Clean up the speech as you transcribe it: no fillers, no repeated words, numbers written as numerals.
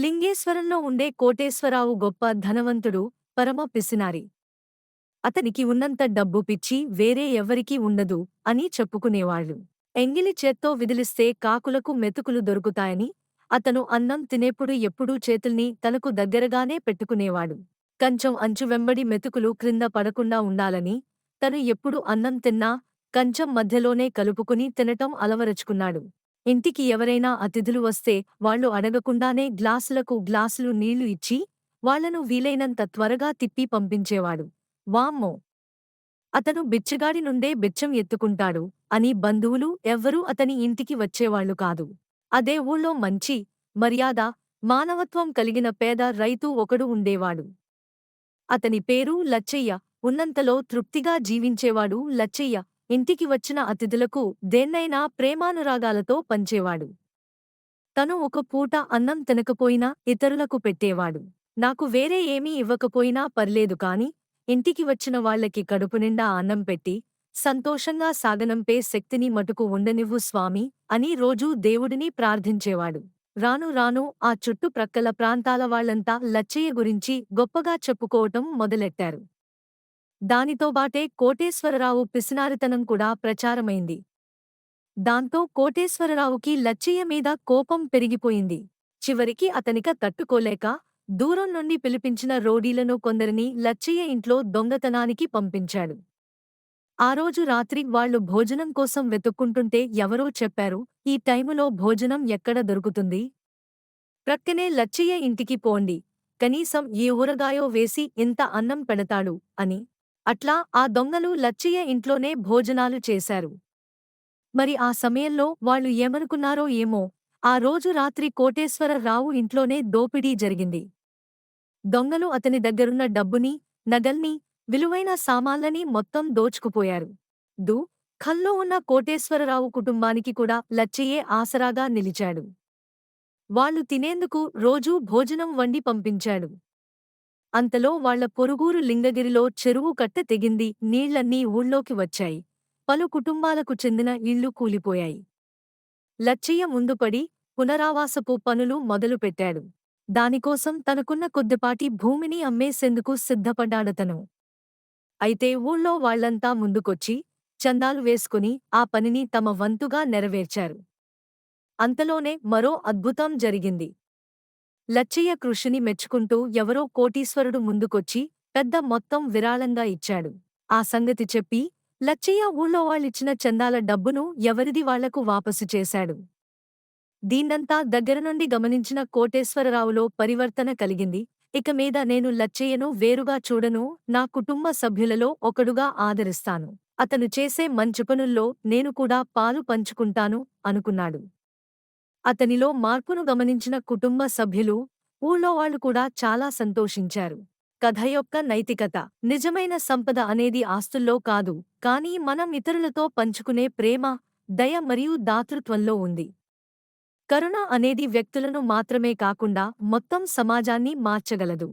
లింగేశ్వరంలో ఉండే కోటేశ్వరరావు గొప్ప ధనవంతుడు, పరమ పిసినారి. అతనికి ఉన్నంత డబ్బు పిచ్చి వేరే ఎవ్వరికీ ఉండదు అని చెప్పుకునేవాళ్ళు. ఎంగిలి చేత్తో విదిలిస్తే కాకులకు మెతుకులు దొరుకుతాయని, అతను అన్నం తినేప్పుడు ఎప్పుడూ చేతుల్ని తనకు దగ్గరగానే పెట్టుకునేవాడు. కంచం అంచు వెంబడి మెతుకులు క్రింద పడకుండా ఉండాలని, తను ఎప్పుడు అన్నం తిన్నా కంచం మధ్యలోనే కలుపుకుని తినటం అలవరచుకున్నాడు. ఇంటికి ఎవరైనా అతిథులు వస్తే వాళ్ళు అడగకుండానే గ్లాసులకు గ్లాసులు నీళ్లు ఇచ్చి, వాళ్లను వీలైనంత త్వరగా తిప్పి పంపించేవాడు. వామ్మో! అతను బిచ్చగాడి నుండే బిచ్చం ఎత్తుకుంటాడు అని బంధువులు ఎవ్వరూ అతని ఇంటికి వచ్చేవాళ్లు కాదు. అదే ఊళ్ళో మంచి, మర్యాద, మానవత్వం కలిగిన పేద రైతు ఒకడు ఉండేవాడు. అతని పేరు లచ్చయ్య. ఉన్నంతలో తృప్తిగా జీవించేవాడు లచ్చయ్య. ఇంటికి వచ్చిన అతిథులకు దేన్నైనా ప్రేమానురాగాలతో పంచేవాడు. తను ఒక పూట అన్నం తినకపోయినా ఇతరులకు పెట్టేవాడు. నాకు వేరే ఏమీ ఇవ్వకపోయినా పర్లేదు కాని, ఇంటికి వచ్చిన వాళ్లకి కడుపునిండా అన్నం పెట్టి, సంతోషంగా సాగనంపే శక్తిని మటుకు ఉండనివ్వు స్వామీ అని రోజూ దేవుడిని ప్రార్థించేవాడు. రాను రాను ఆ చుట్టుప్రక్కల ప్రాంతాల వాళ్లంతా లచ్చయ్య గురించి గొప్పగా చెప్పుకోవటం మొదలెట్టారు. దానితోబాటే కోటేశ్వరరావు పిసినారితనం కూడా ప్రచారమైంది. దాంతో కోటేశ్వరరావుకి లచ్చయ్య మీద కోపం పెరిగిపోయింది. చివరికి అతనిక తట్టుకోలేక, దూరం నుండి పిలిపించిన రౌడీలను కొందరిని లచ్చయ్య ఇంట్లో దొంగతనానికి పంపించాడు. ఆ రోజు రాత్రి వాళ్లు భోజనం కోసం వెతుక్కుంటుంటే ఎవరో చెప్పారు, ఈ టైములో భోజనం ఎక్కడ దొరుకుతుంది? ప్రక్కనే లచ్చయ్య ఇంటికి పోండి, కనీసం ఏ ఊరగాయో వేసి ఇంత అన్నం పెడతాడు అని. అట్లా ఆ దొంగలు లచ్చయ్య ఇంట్లోనే భోజనాలు చేశారు. మరి ఆ సమయంలో వాళ్ళు ఏమనుకున్నారో ఏమో, ఆ రోజు రాత్రి కోటేశ్వరరావు ఇంట్లోనే దోపిడీ జరిగింది. దొంగలు అతని దగ్గరున్న డబ్బుని, నగల్ని, విలువైన సామాన్లని మొత్తం దోచుకుపోయారు. ఖల్లో ఉన్న కోటేశ్వరరావు కుటుంబానికి కూడా లచ్చయ్యే ఆసరాగా నిలిచాడు. వాళ్ళు తినేందుకు రోజూ భోజనం వండి పంపించాడు. అంతలో వాళ్ల పొరుగురు లింగగిరిలో చెరువు కట్ట తెగింది, నీళ్లన్నీ ఊళ్ళోకి వచ్చాయి. పలు కుటుంబాలకు చెందిన ఇళ్లు కూలిపోయాయి. లచ్చయ్య ముందుపడి పునరావాసపు పనులు మొదలుపెట్టాడు. దానికోసం తనకున్న కొద్దిపాటి భూమిని అమ్మేసేందుకు సిద్ధపడ్డాడతను. అయితే ఊళ్ళో వాళ్లంతా ముందుకొచ్చి చందాలు వేసుకుని ఆ పనిని తమ వంతుగా నెరవేర్చారు. అంతలోనే మరో అద్భుతం జరిగింది. లచ్చయ్య కృషిని మెచ్చుకుంటూ ఎవరో కోటీశ్వరుడు ముందుకొచ్చి పెద్ద మొత్తం విరాళంగా ఇచ్చాడు. ఆ సంగతి చెప్పి లచ్చయ్య ఊళ్ళో వాళ్ళిచ్చిన చందాల డబ్బును ఎవరిది వాళ్లకు వాపసు చేశాడు. దీన్నంతా దగ్గరనుండి గమనించిన కోటేశ్వరరావులో పరివర్తన కలిగింది. ఇక మీద నేను లచ్చయ్యను వేరుగా చూడను, నా కుటుంబ సభ్యులలో ఒకడుగా ఆదరిస్తాను. అతను చేసే మంచి పనుల్లో నేను కూడా పాలు పంచుకుంటాను అనుకున్నాడు. అతనిలో మార్పును గమనించిన కుటుంబ సభ్యులు, ఊళ్ళో వాళ్లు కూడా చాలా సంతోషించారు. కథ యొక్క నైతికత: నిజమైన సంపద అనేది ఆస్తుల్లో కాదు, కానీ మనం ఇతరులతో పంచుకునే ప్రేమ, దయ మరియు దాతృత్వంలో ఉంది. కరుణ అనేది వ్యక్తులను మాత్రమే కాకుండా మొత్తం సమాజాన్ని మార్చగలదు.